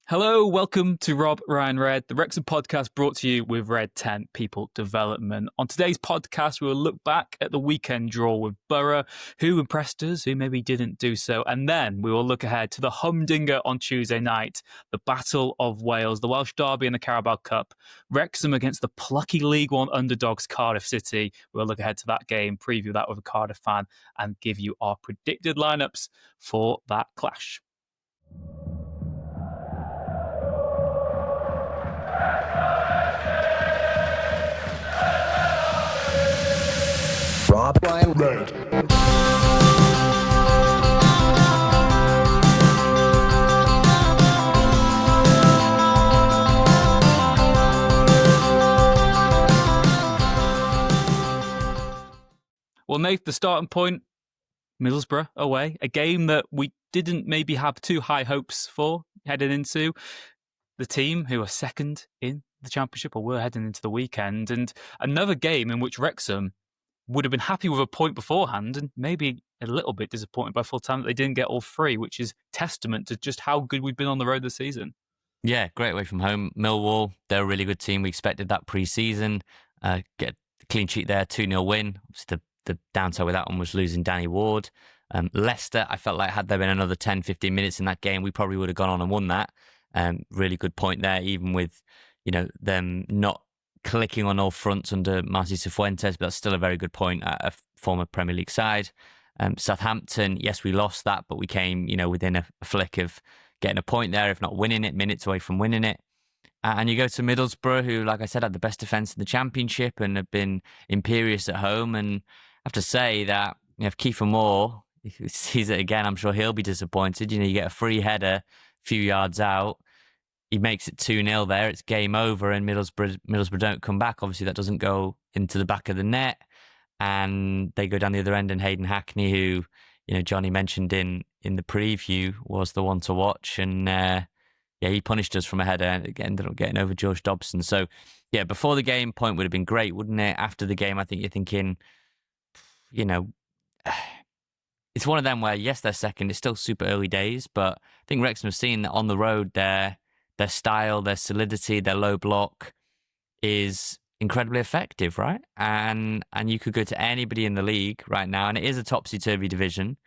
Hello, welcome to Rob, Ryan, Red, the Wrexham podcast brought to you with Red Tent People Development. On today's podcast, we will look back at the weekend draw with Borough, who impressed us, who maybe didn't do so, and then we will look ahead to the humdinger on Tuesday night, the Battle of Wales, the Welsh derby and the Carabao Cup, Wrexham against the plucky League One underdogs Cardiff City. We'll look ahead to that game, preview that with a Cardiff fan, and give you our predicted lineups for that clash. Rob, Ryan, Red. Well, Nate, the starting point, Middlesbrough away, a game that we didn't maybe have too high hopes for heading into. The team who are second in the Championship, or were heading into the weekend, and another game in which Wrexham would have been happy with a point beforehand and maybe a little bit disappointed by full time that they didn't get all three, which is testament to just how good we've been on the road this season. Yeah, great away from home. Millwall, they're a really good team. We expected that pre-season. Get a clean sheet there, 2-0 win. Obviously, the downside with that one was losing Danny Ward. Leicester, I felt like had there been another 10, 15 minutes in that game, we probably would have gone on and won that. Really good point there, even with them not clicking on all fronts under Marci Cifuentes, but that's still a very good point at a former Premier League side. Southampton, yes, we lost that, but we came, within a flick of getting a point there, if not winning it, minutes away from winning it. And you go to Middlesbrough, who, like I said, had the best defence in the Championship and have been imperious at home. And I have to say that if Kiefer Moore sees it again, I'm sure he'll be disappointed. You get a free header a few yards out. He makes it 2-0 there. It's game over, and Middlesbrough don't come back. Obviously, that doesn't go into the back of the net, and they go down the other end. And Hayden Hackney, who Johnny mentioned in the preview, was the one to watch, and he punished us from a header and ended up getting over George Thomason. So, before the game, point would have been great, wouldn't it? After the game, I think you're thinking, it's one of them where yes, they're second. It's still super early days, but I think Wrexham have seen that on the road their style, their solidity, their low block is incredibly effective, right? And you could go to anybody in the league right now, and it is a topsy-turvy division.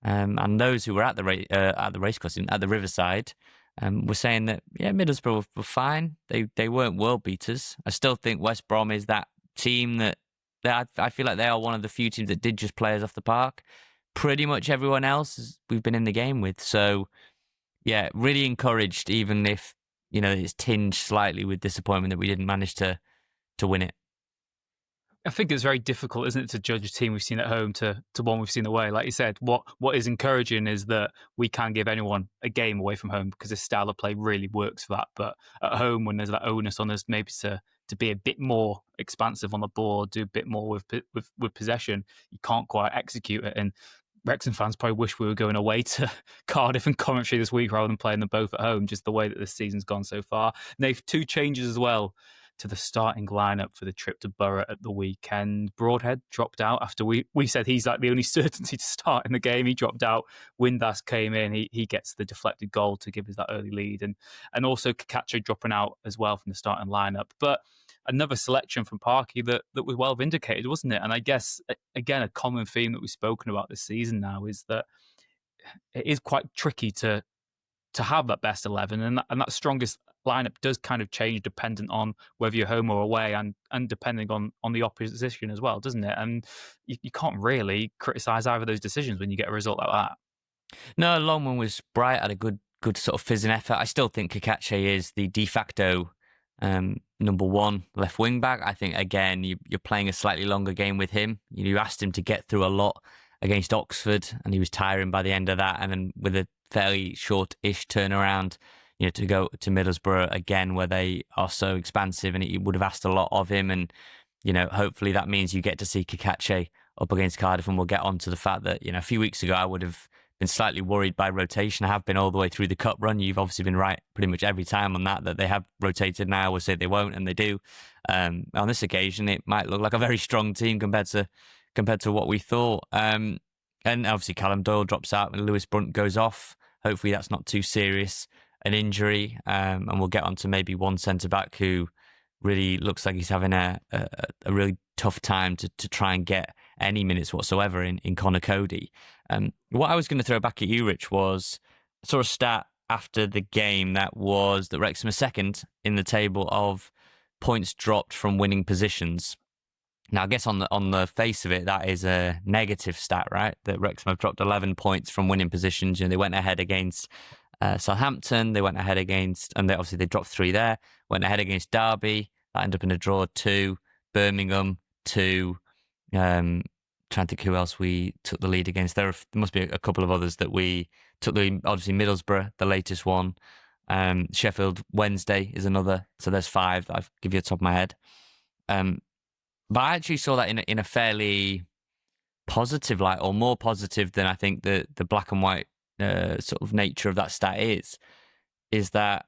And those who were at the racecourse, at the Riverside, were saying that, Middlesbrough were fine. They weren't world beaters. I still think West Brom is that team that I feel like they are one of the few teams that did just play us off the park. Pretty much everyone else we've been in the game with. So, really encouraged, even if, it's tinged slightly with disappointment that we didn't manage to win it. I think it's very difficult, isn't it, to judge a team we've seen at home to one we've seen away. Like you said, what is encouraging is that we can give anyone a game away from home because this style of play really works for that. But at home, when there's that onus on us maybe to be a bit more expansive on the ball, do a bit more with possession, you can't quite execute it. And Wrexham fans probably wish we were going away to Cardiff and Coventry this week rather than playing them both at home, just the way that this season's gone so far. And they've 2 changes as well to the starting lineup for the trip to Borough at the weekend. Broadhead dropped out after we said he's like the only certainty to start in the game. He dropped out. Windass came in. He gets the deflected goal to give us that early lead. And also Kakacho dropping out as well from the starting lineup. But another selection from Parky that was well vindicated, wasn't it? And I guess, again, a common theme that we've spoken about this season now is that it is quite tricky to have that best 11, and that strongest lineup does kind of change dependent on whether you're home or away, and depending on the opposition as well, doesn't it? And you can't really criticise either of those decisions when you get a result like that. No, Longman was bright, had a good sort of fizzing effort. I still think Kakache is the de facto number 1 left wing back. I think, again, you're playing a slightly longer game with him. You asked him to get through a lot against Oxford, and he was tiring by the end of that. And then with a fairly short-ish turnaround, to go to Middlesbrough again, where they are so expansive, and he would have asked a lot of him. And, hopefully that means you get to see Kakache up against Cardiff. And we'll get on to the fact that, a few weeks ago, I would have been slightly worried by rotation. I have been all the way through the cup run. You've obviously been right pretty much every time on that they have rotated. Now I would say they won't, and they do. On this occasion, it might look like a very strong team compared to what we thought. And obviously Callum Doyle drops out and Lewis Brunt goes off. Hopefully that's not too serious. an injury, and we'll get on to maybe one centre-back who really looks like he's having a really tough time to try and get any minutes whatsoever in Conor Coady. What I was going to throw back at you, Rich, was I saw a stat after the game that Wrexham are second in the table of points dropped from winning positions. Now, I guess on the face of it, that is a negative stat, right? That Wrexham have dropped 11 points from winning positions. They went ahead against Southampton. They went ahead against, and they dropped 3 there. Went ahead against Derby. That ended up in a draw 2. Birmingham 2. Trying to think who else we took the lead against. There must be a couple of others that we took the lead. Obviously, Middlesbrough, the latest one. Sheffield Wednesday is another. So there's 5 that I've give you the top of my head. But I actually saw that in a fairly positive light, or more positive than I think the black and white sort of nature of that stat is that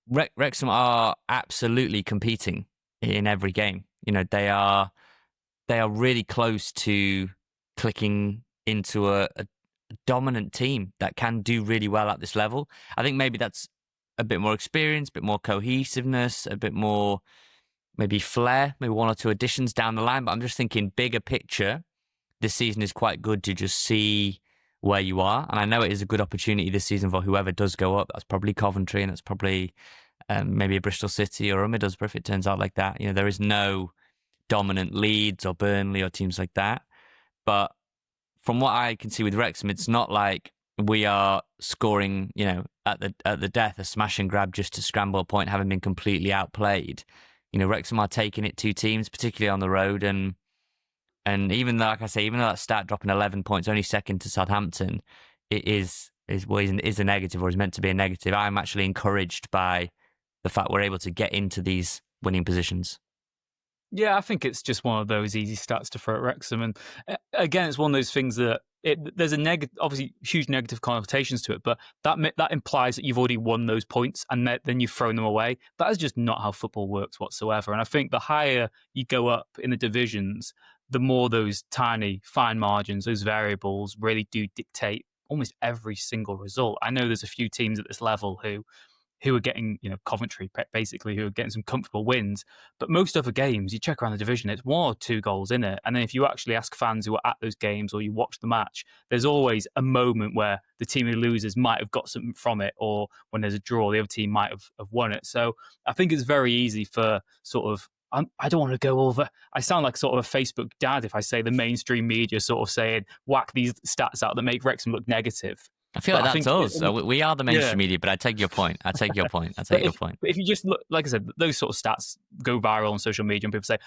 Wrexham are absolutely competing in every game. They are really close to clicking into a dominant team that can do really well at this level. I think maybe that's a bit more experience, a bit more cohesiveness, a bit more maybe flair, maybe 1 or 2 additions down the line. But I'm just thinking bigger picture, this season is quite good to just see where you are. And I know it is a good opportunity this season for whoever does go up. That's probably Coventry, and that's probably maybe a Bristol City or a Middlesbrough if it turns out like that. There is no dominant Leeds or Burnley or teams like that. But from what I can see with Wrexham, it's not like we are scoring, at the death, a smash and grab just to scramble a point, having been completely outplayed. Wrexham are taking it to teams, particularly on the road, and even though, like I say, even though that stat dropping 11 points, only second to Southampton, it is a negative, or is meant to be a negative. I'm actually encouraged by the fact we're able to get into these winning positions. Yeah, I think it's just one of those easy stats to throw at Wrexham. And again, it's one of those things that there's obviously huge negative connotations to it, but that implies that you've already won those points and then you've thrown them away. That is just not how football works whatsoever. And I think the higher you go up in the divisions, the more those tiny, fine margins, those variables really do dictate almost every single result. I know there's a few teams at this level who are getting, Coventry, basically, who are getting some comfortable wins. But most other games, you check around the division, it's 1 or 2 goals in it. And then if you actually ask fans who are at those games or you watch the match, there's always a moment where the team who loses might have got something from it, or when there's a draw, the other team might have won it. So I think it's very easy for sort of, I don't want to go over, I sound like sort of a Facebook dad if I say the mainstream media sort of saying, whack these stats out that make Wrexham look negative. I feel like that's us. We are the mainstream media, but I take your point. But if you just look, like I said, those sort of stats go viral on social media and people say,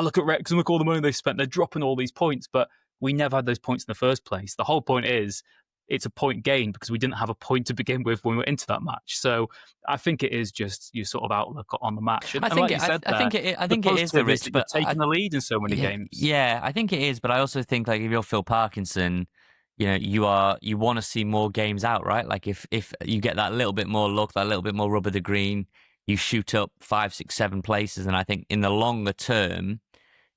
look at Wrexham, look at all the money they spent. They're dropping all these points, but we never had those points in the first place. The whole point is it's a point gain because we didn't have a point to begin with when we were into that match. So I think it is just your sort of outlook on the match. I think it is the risk, but taking the lead in so many games. Yeah, I think it is, but I also think like if you're Phil Parkinson, you want to see more games out, right? Like if you get that little bit more luck, that little bit more rub of the green, you shoot up 5, 6, 7 places. And I think in the longer term,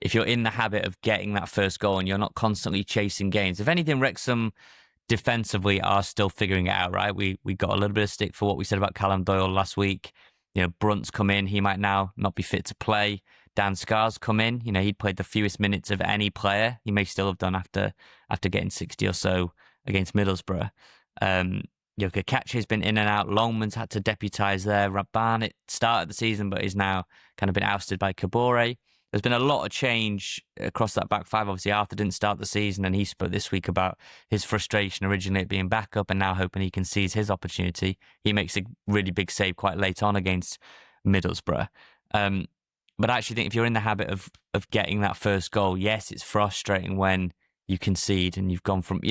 if you're in the habit of getting that first goal and you're not constantly chasing games, if anything, Wrexham defensively are still figuring it out, right? We got a little bit of stick for what we said about Callum Doyle last week. Brunt's come in. He might now not be fit to play. Dan Scar's come in. He'd played the fewest minutes of any player. He may still have done after getting 60 or so against Middlesbrough. Kacha's been in and out. Longman's had to deputise there. Barnett started the season, but is now kind of been ousted by Kabore. There's been a lot of change across that back 5. Obviously, Arthur didn't start the season, and he spoke this week about his frustration originally at being backup and now hoping he can seize his opportunity. He makes a really big save quite late on against Middlesbrough. But I actually think if you're in the habit of getting that first goal, yes, it's frustrating when you concede and you've gone from,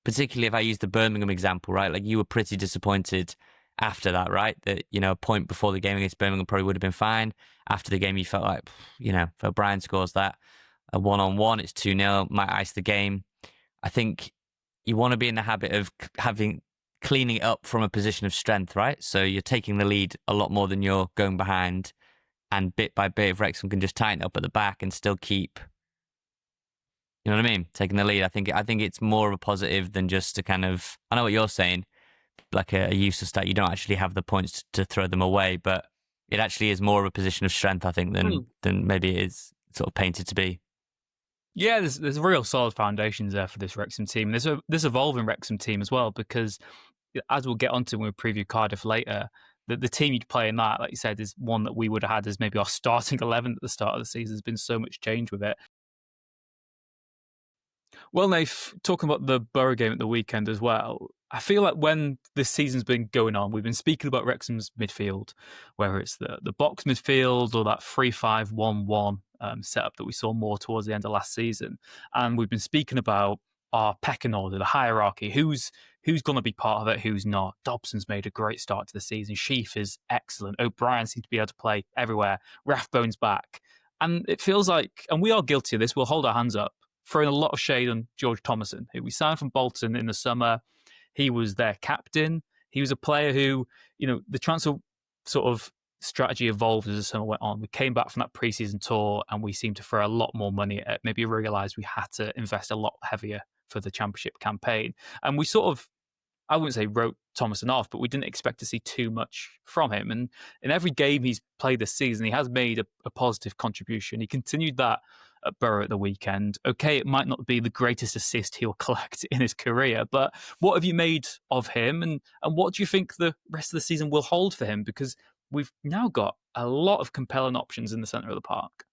particularly if I use the Birmingham example, right? Like you were pretty disappointed after that, right? That, a point before the game against Birmingham probably would have been fine. After the game, you felt like, if O'Brien scores that, a 1-on-1, it's 2-0, might ice the game. I think you want to be in the habit of cleaning it up from a position of strength, right? So you're taking the lead a lot more than you're going behind. And bit by bit, if Wrexham can just tighten up at the back and still keep, taking the lead. I think it's more of a positive than just to kind of, I know what you're saying, like a useless stat. You don't actually have the points to throw them away, but it actually is more of a position of strength, I think, than maybe it is sort of painted to be. Yeah, there's real solid foundations there for this Wrexham team. There's this evolving Wrexham team as well, because as we'll get onto when we preview Cardiff later, the team you'd play in that, like you said, is one that we would have had as maybe our starting 11 at the start of the season. There's been so much change with it. Well, Nath, talking about the Borough game at the weekend as well, I feel like when this season's been going on, we've been speaking about Wrexham's midfield, whether it's the box midfield or that 3-5-1-1 setup that we saw more towards the end of last season. And we've been speaking about our pecking order, the hierarchy, who's going to be part of it, who's not. Dobson's made a great start to the season. Sheaf is excellent. O'Brien seems to be able to play everywhere. Rathbone's back. And it feels like, and we are guilty of this, we'll hold our hands up, throwing a lot of shade on George Thomason, who we signed from Bolton in the summer. He was their captain. He was a player who, the transfer sort of strategy evolved as the summer went on. We came back from that preseason tour and we seemed to throw a lot more money at it. Maybe realised we had to invest a lot heavier for the championship campaign. And we sort of, I wouldn't say wrote Thomason off, but we didn't expect to see too much from him. And in every game he's played this season, he has made a positive contribution. He continued that at Borough at the weekend. Okay, it might not be the greatest assist he'll collect in his career, but what have you made of him? And what do you think the rest of the season will hold for him? Because we've now got a lot of compelling options in the centre of the park.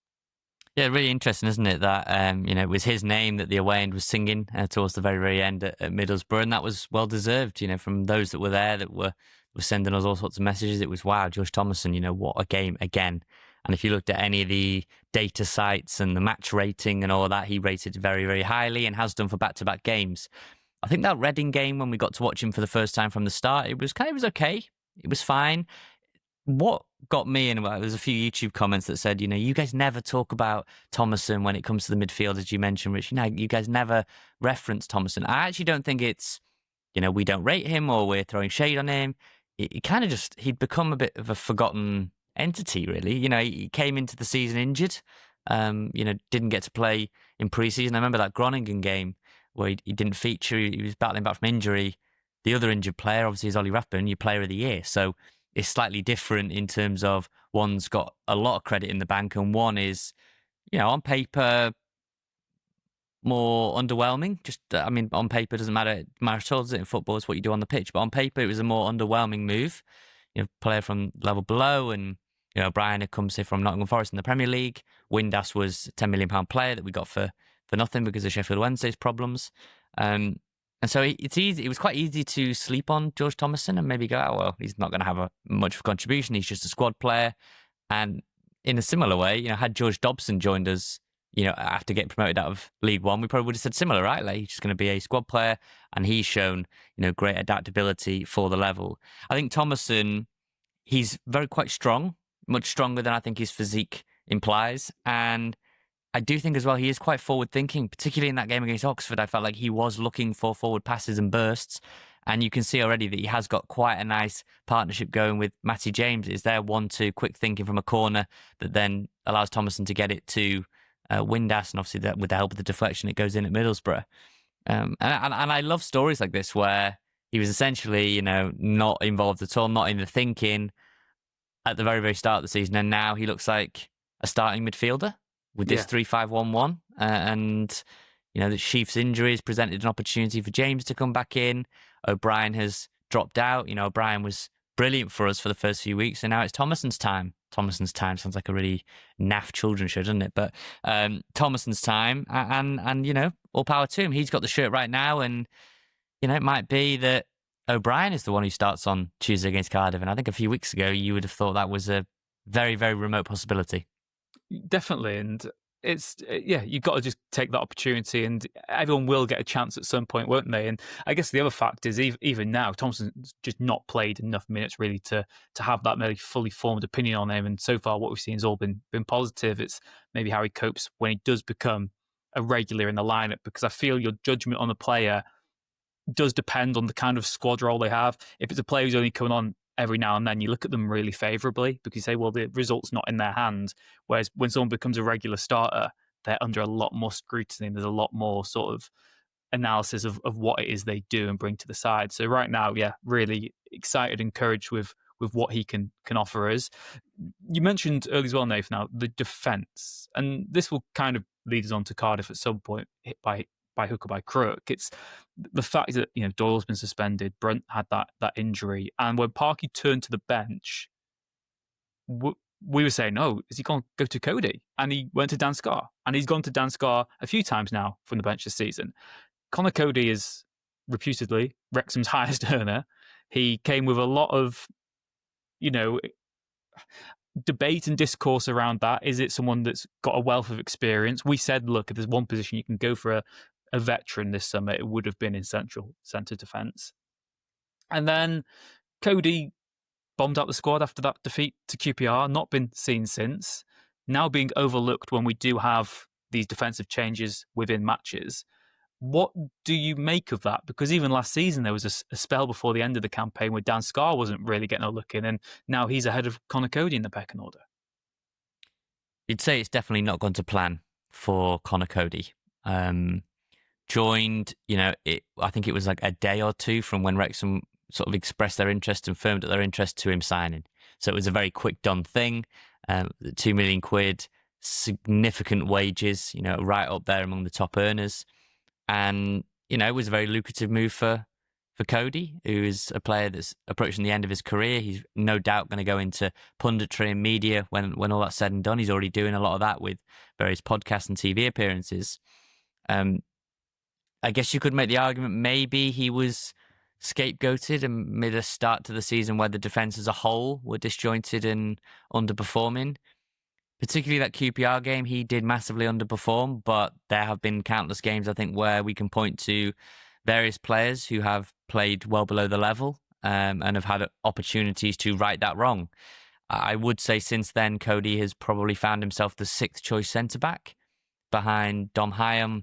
Yeah, really interesting, isn't it? That it was his name that the away end was singing towards the very, very end at Middlesbrough, and that was well deserved. From those that were there that were sending us all sorts of messages. It was, wow, George Thomason, what a game again. And if you looked at any of the data sites and the match rating and all of that, he rated very, very highly and has done for back-to-back games. I think that Reading game, when we got to watch him for the first time from the start, it was okay. It was fine. What got me, and there's a few YouTube comments that said, you guys never talk about Thomason when it comes to the midfield, as you mentioned, Rich. You guys never reference Thomason. I actually don't think it's, we don't rate him or we're throwing shade on him. It kind of just, he'd become a bit of a forgotten entity, really. He came into the season injured, didn't get to play in pre-season. I remember that Groningen game where he didn't feature. He was battling back from injury. The other injured player, obviously, is Ollie Rathbone, your player of the year. So it's slightly different in terms of one's got a lot of credit in the bank and one is, on paper, more underwhelming. Just, on paper, it doesn't matter at all, does it? In football, it's what you do on the pitch. But on paper, it was a more underwhelming move. Player from level below, and Brian had come say from Nottingham Forest in the Premier League. Windass was a £10 million player that we got for nothing because of Sheffield Wednesday's problems. And so it's easy. It was quite easy to sleep on George Thomason and maybe go, oh, well, he's not going to have much of a contribution. He's just a squad player. And in a similar way, had George Dobson joined us, after getting promoted out of League One, we probably would have said similar, right? Like, he's just going to be a squad player, and he's shown, great adaptability for the level. I think Thomason, he's quite strong, much stronger than I think his physique implies. And I do think as well he is quite forward-thinking, particularly in that game against Oxford. I felt like he was looking for forward passes and bursts. And you can see already that he has got quite a nice partnership going with Matty James. Is there 1-2 quick thinking from a corner that then allows Thomason to get it to Windass, and obviously that with the help of the deflection, it goes in at Middlesbrough. And I love stories like this where he was essentially, not involved at all, not in the thinking at the very, very start of the season. And now he looks like a starting midfielder with this 3-5-1-1. And, that Sheaf's injuries presented an opportunity for James to come back in. O'Brien has dropped out. O'Brien was brilliant for us for the first few weeks, and now it's Thomason's time. Thomason's time sounds like a really naff children's show, doesn't it? But Thomason's time, and all power to him. He's got the shirt right now, and it might be that O'Brien is the one who starts on Tuesday against Cardiff. And I think a few weeks ago you would have thought that was a very, very remote possibility. Definitely, and it's you've got to just take that opportunity, and everyone will get a chance at some point, won't they? And I guess the other fact is even now Thompson's just not played enough minutes really to have that really fully formed opinion on him. And so far what we've seen has all been positive. It's maybe how he copes when he does become a regular in the lineup, because I feel your judgment on the player does depend on the kind of squad role they have. If it's a player who's only coming on every now and then, you look at them really favourably because you say, well, the result's not in their hands. Whereas when someone becomes a regular starter, they're under a lot more scrutiny and there's a lot more sort of analysis of what it is they do and bring to the side. So right now, yeah, really excited, encouraged with what he can offer us. You mentioned earlier as well, Nath, now the defence, and this will kind of lead us on to Cardiff at some point, hit by hook or by crook. It's the fact that Doyle's been suspended, Brunt had that injury, and when Parky turned to the bench, we were saying, no, is he going to go to Coady? And he went to Dan Scarr, and he's gone to Dan Scarr a few times now from the bench this season. Conor Coady is reputedly Wrexham's highest earner. He came with a lot of, debate and discourse around that. Is it someone that's got a wealth of experience? We said, look, if there's one position you can go for a veteran this summer, it would have been in central centre defence. And then Coady bombed out the squad after that defeat to QPR, not been seen since, now being overlooked when we do have these defensive changes within matches. What do you make of that? Because even last season, there was a spell before the end of the campaign where Dan Scarr wasn't really getting a look in, and now he's ahead of Conor Coady in the pecking order. You'd say it's definitely not gone to plan for Conor Coady. Joined, I think it was like a day or two from when Wrexham sort of expressed their interest and firmed up their interest to him signing. So it was a very quick done thing. 2 million quid, significant wages, right up there among the top earners. And, it was a very lucrative move for Coady, who is a player that's approaching the end of his career. He's no doubt going to go into punditry and media when all that's said and done. He's already doing a lot of that with various podcasts and TV appearances. I guess you could make the argument maybe he was scapegoated and made a start to the season where the defence as a whole were disjointed and underperforming. Particularly that QPR game, he did massively underperform, but there have been countless games, I think, where we can point to various players who have played well below the level and have had opportunities to right that wrong. I would say since then, Coady has probably found himself the 6th choice centre-back behind Dom Hyam,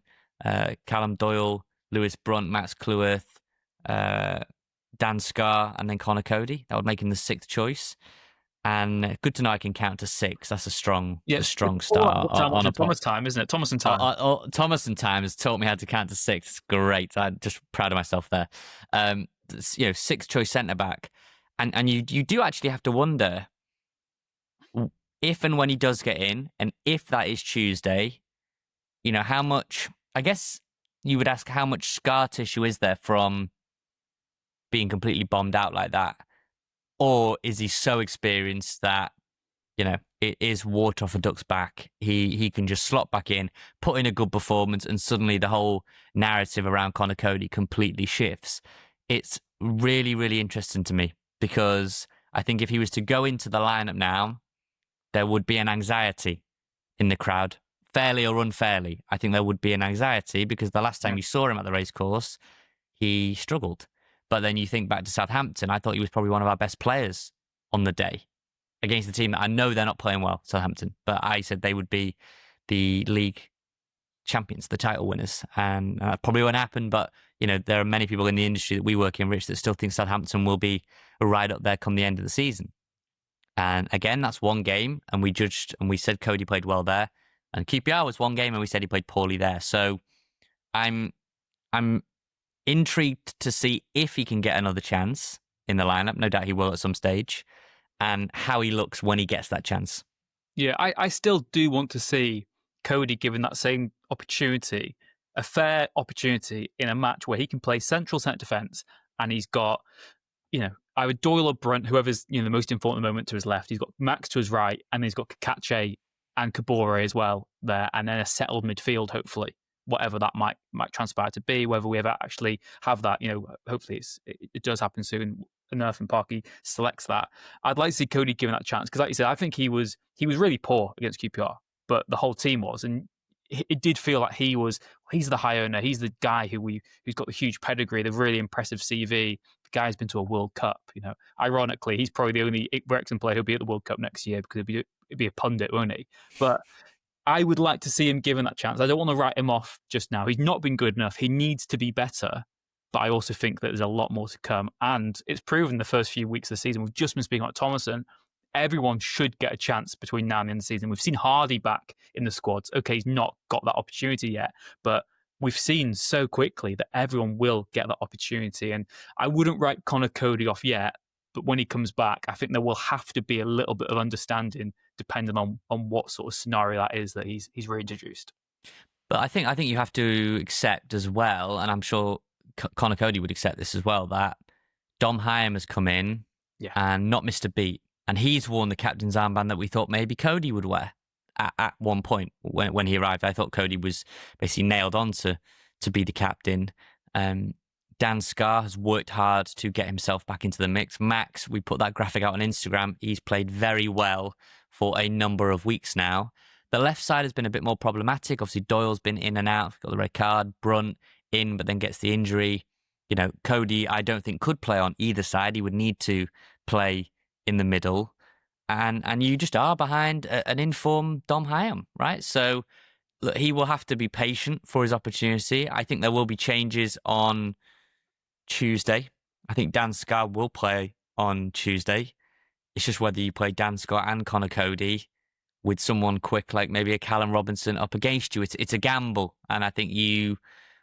Callum Doyle, Lewis Brunt, Max Cleworth, Dan Scarr, and then Conor Coady. That would make him the 6th choice. And good to know I can count to 6. That's a strong start. Thomas time, isn't it? Thomason time. Thomason time has taught me how to count to 6. It's great. I'm just proud of myself there. 6th choice centre back, and you do actually have to wonder if and when he does get in, and if that is Tuesday, how much. I guess you would ask how much scar tissue is there from being completely bombed out like that. Or is he so experienced that, it is water off a duck's back? He can just slot back in, put in a good performance, and suddenly the whole narrative around Conor Coady completely shifts. It's really, really interesting to me because I think if he was to go into the lineup now, there would be an anxiety in the crowd, fairly or unfairly. I think there would be an anxiety because the last time you saw him at the racecourse, he struggled. But then you think back to Southampton, I thought he was probably one of our best players on the day against the team that I know they're not playing well, Southampton. But I said they would be the league champions, the title winners. And that probably won't happen. But, there are many people in the industry that we work in, Rich, that still think Southampton will be right up there come the end of the season. And again, that's one game. And we judged and we said Coady played well there. And QPR was one game and we said he played poorly there. So I'm intrigued to see if he can get another chance in the lineup. No doubt he will at some stage, and how he looks when he gets that chance. Yeah, I still do want to see Coady given that same opportunity, a fair opportunity in a match where he can play central centre defence, and he's got, either Doyle or Brunt, whoever's the most important moment to his left. He's got Max to his right, and he's got Cae and Kabore as well there, and then a settled midfield, hopefully. Whatever that might transpire to be, whether we ever actually have that, hopefully it does happen soon enough and Parky selects that. I'd like to see Coady given that chance because, like you said, I think he was really poor against QPR, but the whole team was, and it did feel like he's the high owner, he's the guy who's got the huge pedigree, the really impressive CV. The guy's been to a World Cup. Ironically, he's probably the only Wrexham player who'll be at the World Cup next year because it'd be a pundit, won't he? But I would like to see him given that chance. I don't want to write him off just now. He's not been good enough. He needs to be better. But I also think that there's a lot more to come. And it's proven the first few weeks of the season. We've just been speaking about Thomason. Everyone should get a chance between now and the end of the season. We've seen Hardy back in the squads. Okay, he's not got that opportunity yet. But we've seen so quickly that everyone will get that opportunity. And I wouldn't write Conor Coady off yet, but when he comes back, I think there will have to be a little bit of understanding depending on what sort of scenario that is that he's reintroduced. But I think you have to accept as well, and I'm sure Conor Coady would accept this as well, that Dom Hyam has come in and not missed a beat. And he's worn the captain's armband that we thought maybe Coady would wear at one point when he arrived. I thought Coady was basically nailed on to be the captain. Dan Scarr has worked hard to get himself back into the mix. Max, we put that graphic out on Instagram. He's played very well for a number of weeks now. The left side has been a bit more problematic. Obviously, Doyle's been in and out. Got the red card. Brunt in, but then gets the injury. You know, Coady, I don't think could play on either side. He would need to play in the middle. And you just are behind an informed Dom Hyam, right? So look, he will have to be patient for his opportunity. I think there will be changes on Tuesday. I think Dan Scarr will play on Tuesday. It's just whether you play Dan Scarr and Conor Coady with someone quick like maybe a Callum Robinson up against you. It's a gamble, and I think you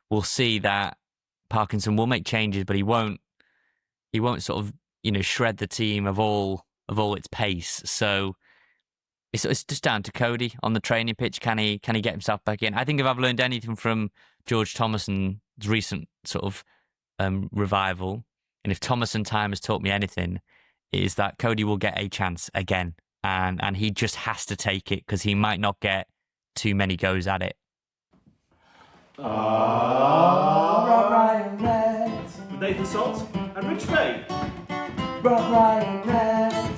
will see that Parkinson will make changes, but he won't sort of shred the team of all its pace. So it's just down to Coady on the training pitch. Can he get himself back in? I think if I've learned anything from George Thomason's recent sort of revival, and if Thomason time has taught me anything, is that Coady will get a chance again, and he just has to take it because he might not get too many goes at it. Ryan Red. With Nathan Salt and Rich Fay. Ryan Red.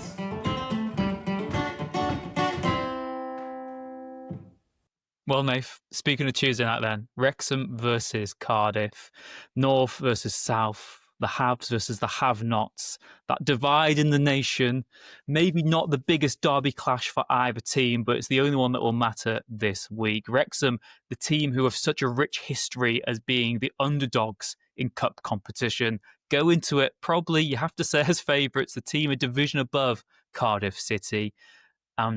Well, Nath, speaking of Tuesday night then, Wrexham versus Cardiff, North versus South, the haves versus the have-nots, that divide in the nation, maybe not the biggest derby clash for either team, but it's the only one that will matter this week. Wrexham, the team who have such a rich history as being the underdogs in cup competition, go into it probably, you have to say, as favourites, the team a division above Cardiff City.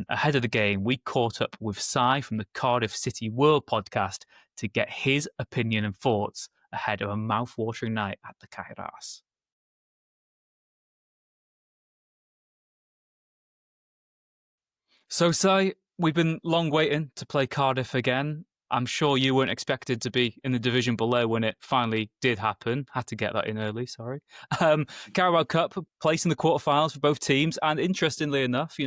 Ahead of the game, we caught up with Si from the Cardiff City World Podcast to get his opinion and thoughts ahead of a mouth-watering night at the Cae Ras. So, Si, we've been long waiting to play Cardiff again. I'm sure you weren't expected to be in the division below when it finally did happen. Had to get that in early, sorry. Carabao Cup, place in the quarterfinals for both teams. And interestingly enough,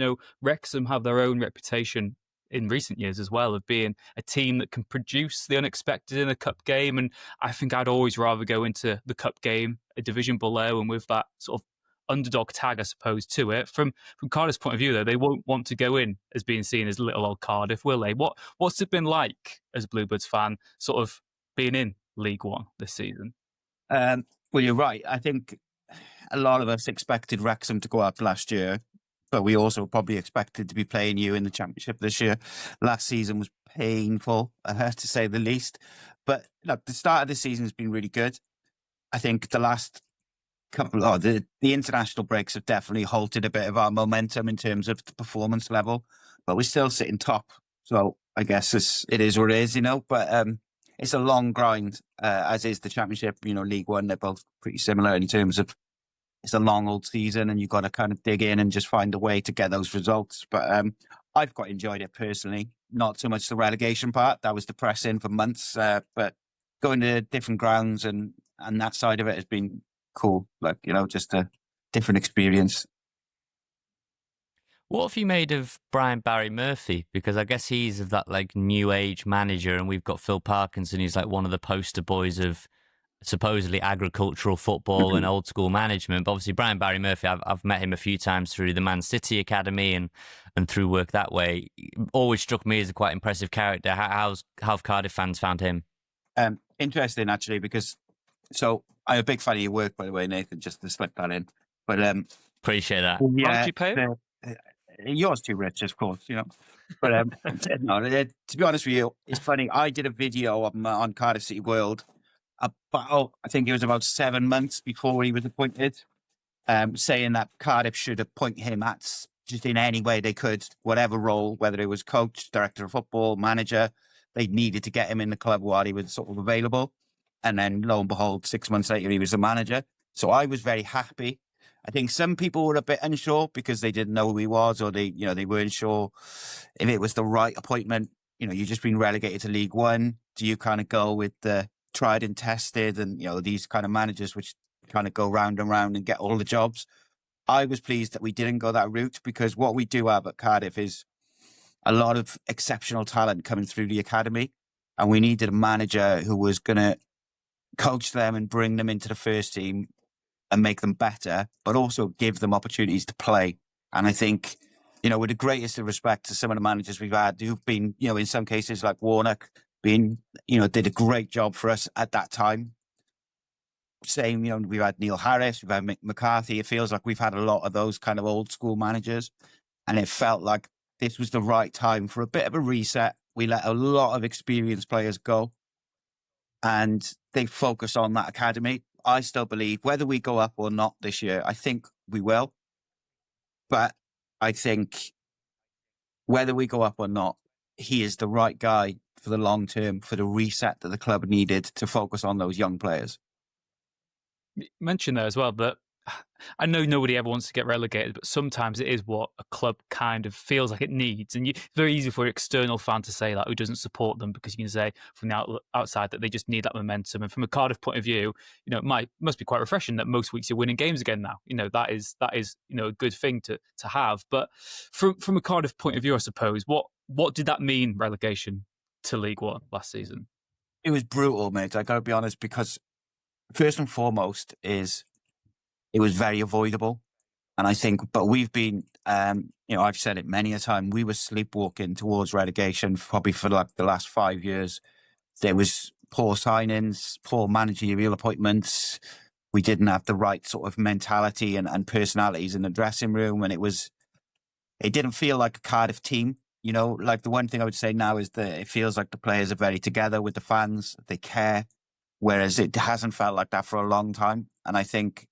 Wrexham have their own reputation in recent years as well of being a team that can produce the unexpected in a cup game. And I think I'd always rather go into the cup game a division below and with that sort of underdog tag, I suppose, to it. From Cardiff's point of view, though, they won't want to go in as being seen as little old Cardiff, will they? What's it been like as a Bluebirds fan, sort of being in League One this season? Well, you're right. I think a lot of us expected Wrexham to go up last year, but we also probably expected to be playing you in the Championship this year. Last season was painful, to say the least. But look, the start of the season has been really good. I think the last the international breaks have definitely halted a bit of our momentum in terms of the performance level, but we're still sitting top. So I guess it is what it is, but it's a long grind, as is the Championship. League One, they're both pretty similar in terms of it's a long old season and you've got to kind of dig in and just find a way to get those results. But I've quite enjoyed it personally, not so much the relegation part. That was depressing for months, but going to different grounds and that side of it has been cool, just a different experience. What have you made of Brian Barry Murphy? Because I guess he's of that new age manager, and we've got Phil Parkinson, who's one of the poster boys of supposedly agricultural football and old school management. But obviously Brian Barry Murphy, I've met him a few times through the Man City Academy and through work that way. Always struck me as a quite impressive character. How have Cardiff fans found him? Interesting, actually, because I'm a big fan of your work, by the way, Nathan, just to slip that in. But appreciate that. Yeah, how did you pay him? Yours too, Rich, of course, But no, to be honest with you, it's funny. I did a video on Cardiff City World about, I think it was about 7 months before he was appointed, saying that Cardiff should appoint him at just in any way they could, whatever role, whether it was coach, director of football, manager, they needed to get him in the club while he was sort of available. And then lo and behold, 6 months later, he was the manager. So I was very happy. I think some people were a bit unsure because they didn't know who he was, or they weren't sure if it was the right appointment. You've just been relegated to League One. Do you kind of go with the tried and tested and, these kind of managers which kind of go round and round and get all the jobs? I was pleased that we didn't go that route, because what we do have at Cardiff is a lot of exceptional talent coming through the academy. And we needed a manager who was going to coach them and bring them into the first team and make them better, but also give them opportunities to play. And I think, with the greatest of respect to some of the managers we've had who've been, in some cases like Warnock, did a great job for us at that time. Same, we've had Neil Harris, we've had Mick McCarthy. It feels like we've had a lot of those kind of old school managers. And it felt like this was the right time for a bit of a reset. We let a lot of experienced players go, and they focus on that academy. I still believe whether we go up or not this year, I think we will. But I think whether we go up or not, he is the right guy for the long term, for the reset that the club needed to focus on those young players. You mentioned there as well that I know nobody ever wants to get relegated, but sometimes it is what a club kind of feels like it needs. And it's very easy for an external fan to say who doesn't support them, because you can say from the outside that they just need that momentum. And from a Cardiff point of view, it must be quite refreshing that most weeks you're winning games again now. That is a good thing to have. But from a Cardiff point of view, I suppose, what did that mean, relegation to League One last season? It was brutal, mate. I got to be honest, because first and foremost it was very avoidable. And I think, but we've been, I've said it many a time, we were sleepwalking towards relegation probably for like the last 5 years. There was poor signings, poor managerial appointments. We didn't have the right sort of mentality and personalities in the dressing room. And it didn't feel like a Cardiff team. Like the one thing I would say now is that it feels like the players are very together with the fans. They care. Whereas it hasn't felt like that for a long time. And I think,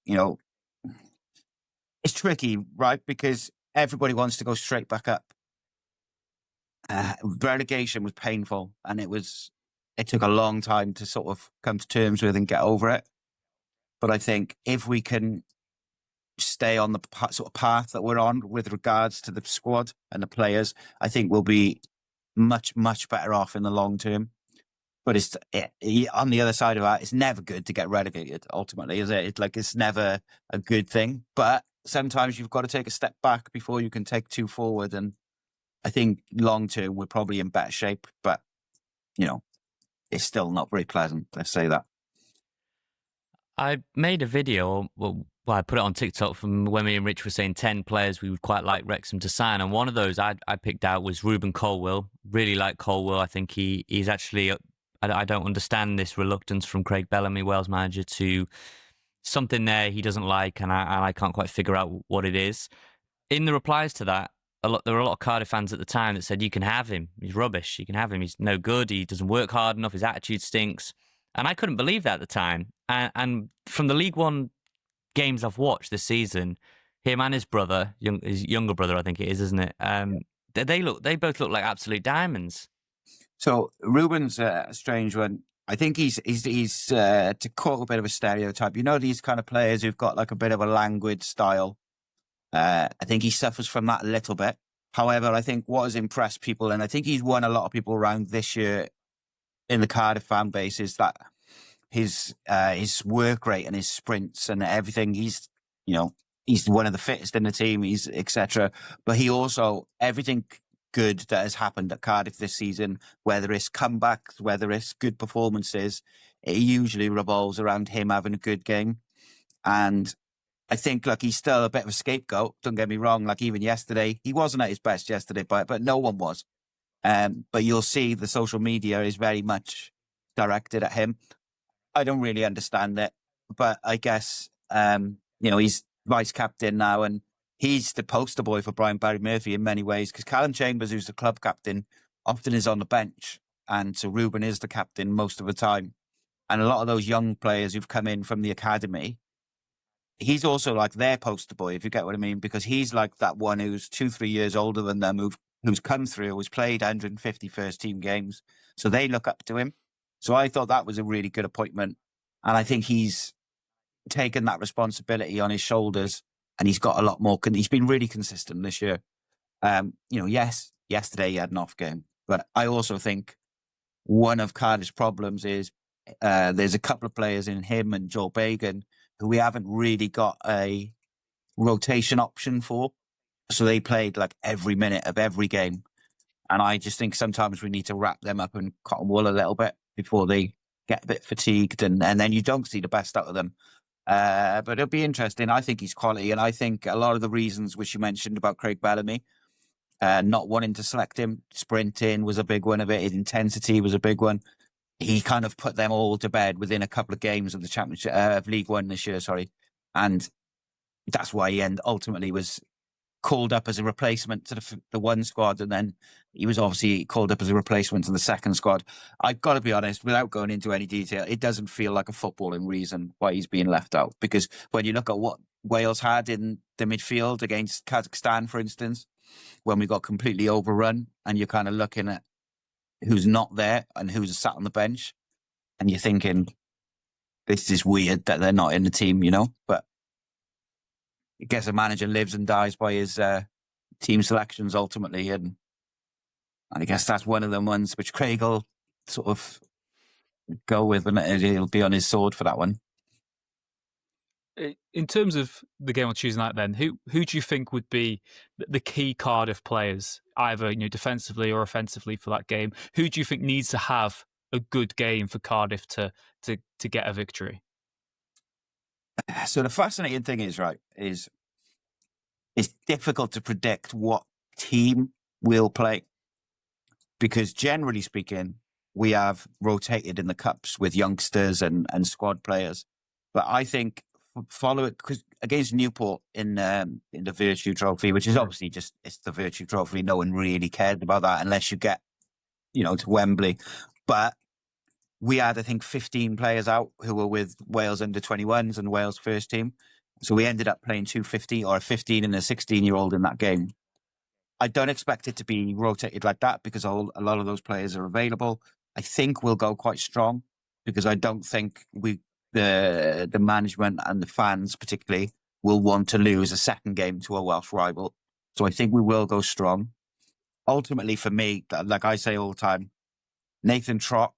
it's tricky, right? Because everybody wants to go straight back up. Relegation was painful, and it took a long time to sort of come to terms with and get over it. But I think if we can stay on the sort of path that we're on with regards to the squad and the players, I think we'll be much, much better off in the long term. But on the other side of that, it's never good to get relegated, ultimately, is it? It's never a good thing. But sometimes you've got to take a step back before you can take two forward. And I think long term, we're probably in better shape. But, it's still not very pleasant, let's say that. I made a video, I put it on TikTok from when me and Rich were saying 10 players we would quite like Wrexham to sign. And one of those I picked out was Ruben Colwill. Really like Colwill. I think he's actually... I don't understand this reluctance from Craig Bellamy, Wales manager, to something there he doesn't like, and I can't quite figure out what it is. In the replies to that, there were a lot of Cardiff fans at the time that said, you can have him. He's rubbish. You can have him. He's no good. He doesn't work hard enough. His attitude stinks. And I couldn't believe that at the time. And from the League One games I've watched this season, him and his brother, his younger brother, I think it is, isn't it? They both look like absolute diamonds. So Ruben's a strange one. I think he's to quote a bit of a stereotype. These kind of players who've got like a bit of a languid style. I think he suffers from that a little bit. However, I think what has impressed people, and I think he's won a lot of people around this year in the Cardiff fan base, is that his work rate and his sprints and everything. He's one of the fittest in the team. He's etc. But he also, everything good that has happened at Cardiff this season, whether it's comebacks, whether it's good performances, it usually revolves around him having a good game. And I think he's still a bit of a scapegoat. Don't get me wrong. Even yesterday, he wasn't at his best yesterday, but no one was. But you'll see the social media is very much directed at him. I don't really understand it, but I guess he's vice captain now, and he's the poster boy for Brian Barry Murphy in many ways, because Callum Chambers, who's the club captain, often is on the bench. And so Ruben is the captain most of the time. And a lot of those young players who've come in from the academy, he's also like their poster boy, if you get what I mean, because he's like that one who's 2-3 years older than them, who've who's come through, has played 150 first team games. So they look up to him. So I thought that was a really good appointment. And I think he's taken that responsibility on his shoulders, and he's got a lot more. He's been really consistent this year. Yes, yesterday he had an off game, but I also think one of Cardiff's problems is there's a couple of players in him and Joe Bagan who we haven't really got a rotation option for. So they played like every minute of every game. And I just think sometimes we need to wrap them up in cotton wool a little bit before they get a bit fatigued, and then you don't see the best out of them. But it'll be interesting. I think he's quality, and I think a lot of the reasons which you mentioned about Craig Bellamy, not wanting to select him, sprinting was a big one of it. His intensity was a big one. He kind of put them all to bed within a couple of games of the Championship of League One this year. And that's why he ultimately was called up as a replacement to the one squad, and then he was obviously called up as a replacement to the second squad. I've got to be honest, without going into any detail, it doesn't feel like a footballing reason why he's being left out, because when you look at what Wales had in the midfield against Kazakhstan, for instance, when we got completely overrun, and you're kind of looking at who's not there and who's sat on the bench, and you're thinking, this is weird that they're not in the team, but I guess a manager lives and dies by his team selections ultimately, and I guess that's one of the ones which Craig will sort of go with, and he'll be on his sword for that one. In terms of the game on Tuesday night, then, who do you think would be the key Cardiff players, either defensively or offensively for that game? Who do you think needs to have a good game for Cardiff to get a victory? So the fascinating thing is it's difficult to predict what team will play, because generally speaking, we have rotated in the cups with youngsters and squad players. But I think follow it, because against Newport in the Virtue Trophy, which is obviously it's the Virtue Trophy, no one really cared about that unless you get to Wembley. But we had, I think, 15 players out who were with Wales under-21s and Wales first team. So we ended up playing 250 or a 15 and a 16-year-old in that game. I don't expect it to be rotated like that, because a lot of those players are available. I think we'll go quite strong, because I don't think the management and the fans particularly will want to lose a second game to a Welsh rival. So I think we will go strong. Ultimately, for me, like I say all the time, Nathan Trott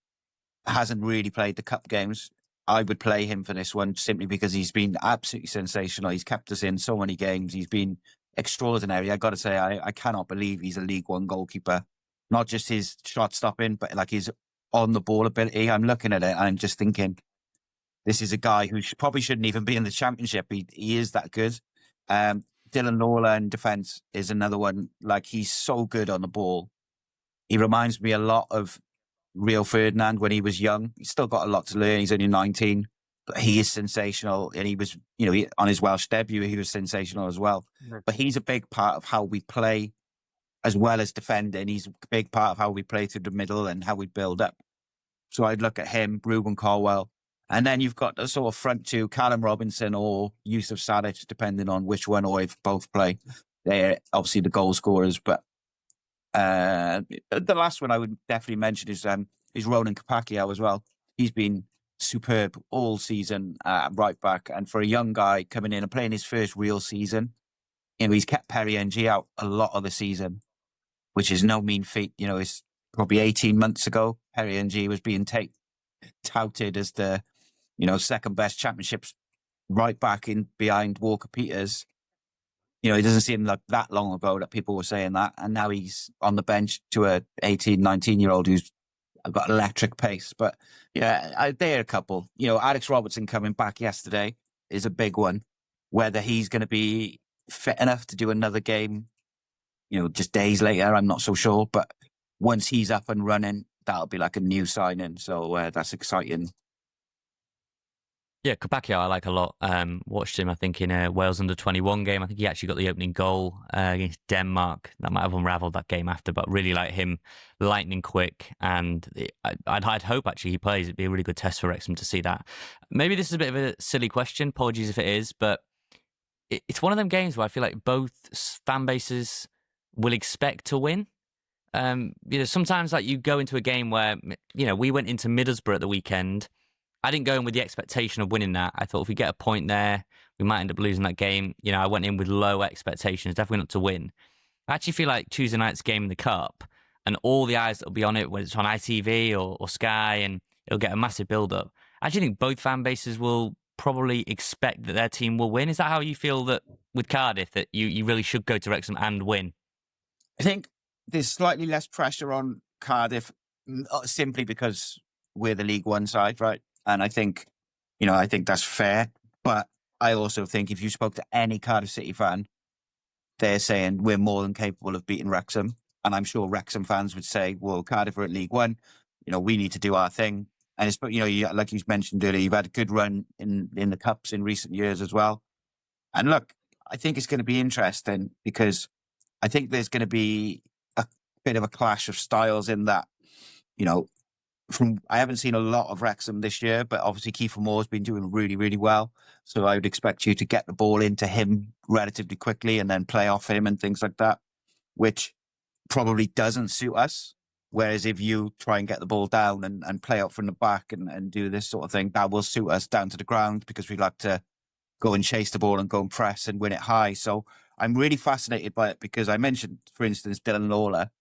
hasn't really played the cup games. I would play him for this one simply because he's been absolutely sensational. He's kept us in so many games. He's been extraordinary. I got to say, I cannot believe he's a League One goalkeeper. Not just his shot stopping, but like his on the ball ability. I'm looking at it and I'm just thinking, this is a guy who probably shouldn't even be in the Championship. He is that good. Dylan Lawler in defence is another one. Like, he's so good on the ball. He reminds me a lot of Rio Ferdinand when he was young. He's still got a lot to learn. He's only 19, but he is sensational. And he was, on his Welsh debut, he was sensational as well. Mm-hmm. But he's a big part of how we play as well as defending. He's a big part of how we play through the middle and how we build up. So I'd look at him, Ruben Colwell. And then you've got the sort of front two, Callum Robinson or Yusuf Sadic, depending on which one or if both play. They're obviously the goal scorers, but the last one I would definitely mention is Ronan Kapakio as well. He's been superb all season right back, and for a young guy coming in and playing his first real season, he's kept Perry NG out a lot of the season, which is no mean feat. It's probably 18 months ago Perry NG was being touted as the second best Championships right back in behind Walker Peters. It doesn't seem like that long ago that people were saying that. And now he's on the bench to a 18, 19-year-old who's got electric pace. But, yeah, they're a couple. Alex Robertson coming back yesterday is a big one. Whether he's going to be fit enough to do another game, just days later, I'm not so sure. But once he's up and running, that'll be like a new signing. So that's exciting. Yeah, Kapakio I like a lot. Watched him, I think, in a Wales under-21 game. I think he actually got the opening goal against Denmark. That might have unravelled that game after, but really like him, lightning quick. And I'd hope, actually, he plays. It'd be a really good test for Wrexham to see that. Maybe this is a bit of a silly question. Apologies if it is, but it's one of them games where I feel like both fan bases will expect to win. Sometimes like you go into a game where, we went into Middlesbrough at the weekend. I didn't go in with the expectation of winning that. I thought if we get a point there, we might end up losing that game. I went in with low expectations, definitely not to win. I actually feel like Tuesday night's game in the Cup and all the eyes that will be on it, whether it's on ITV or Sky, and it'll get a massive build-up. I actually think both fan bases will probably expect that their team will win. Is that how you feel that with Cardiff, that you really should go to Wrexham and win? I think there's slightly less pressure on Cardiff simply because we're the League One side, right? And I think that's fair. But I also think if you spoke to any Cardiff City fan, they're saying we're more than capable of beating Wrexham. And I'm sure Wrexham fans would say, well, Cardiff are at League One. We need to do our thing. And it's, like you mentioned earlier, you've had a good run in the Cups in recent years as well. And look, I think it's going to be interesting because I think there's going to be a bit of a clash of styles in that, I haven't seen a lot of Wrexham this year, but obviously Kiefer Moore's been doing really, really well. So I would expect you to get the ball into him relatively quickly and then play off him and things like that, which probably doesn't suit us. Whereas if you try and get the ball down and play up from the back and do this sort of thing, that will suit us down to the ground because we like to go and chase the ball and go and press and win it high. So I'm really fascinated by it because I mentioned, for instance, Dylan Lawler.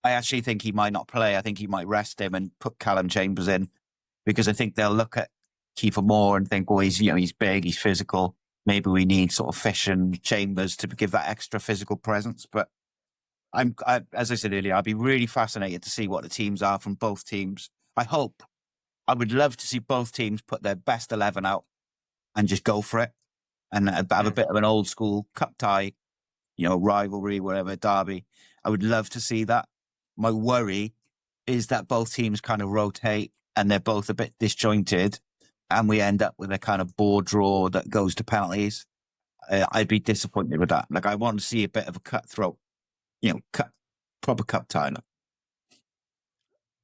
I actually think he might not play. I think he might rest him and put Callum Chambers in because I think they'll look at Kiefer Moore and think, oh, he's big, he's physical. Maybe we need sort of Fish and Chambers to give that extra physical presence. But as I said earlier, I'd be really fascinated to see what the teams are from both teams. I would love to see both teams put their best 11 out and just go for it and have a bit of an old school cup tie, rivalry, whatever, derby. I would love to see that. My worry is that both teams kind of rotate and they're both a bit disjointed and we end up with a kind of bore draw that goes to penalties. I'd be disappointed with that. Like, I want to see a bit of a cutthroat, proper cup tie.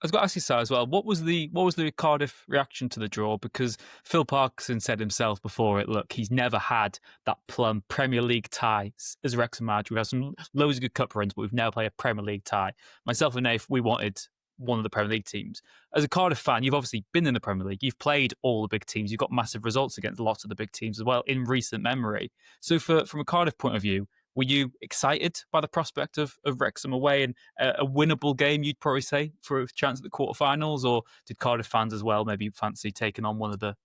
I was going to ask you, Sal, as well. What was the Cardiff reaction to the draw? Because Phil Parkinson said himself before it, look, he's never had that plumb Premier League tie as Wrexham manager. We've had some loads of good cup runs, but we've never played a Premier League tie. Myself and Nath, we wanted one of the Premier League teams. As a Cardiff fan, you've obviously been in the Premier League. You've played all the big teams. You've got massive results against lots of the big teams as well in recent memory. So from a Cardiff point of view, were you excited by the prospect of Wrexham away and a winnable game, you'd probably say, for a chance at the quarterfinals? Or did Cardiff fans as well maybe fancy taking on one of the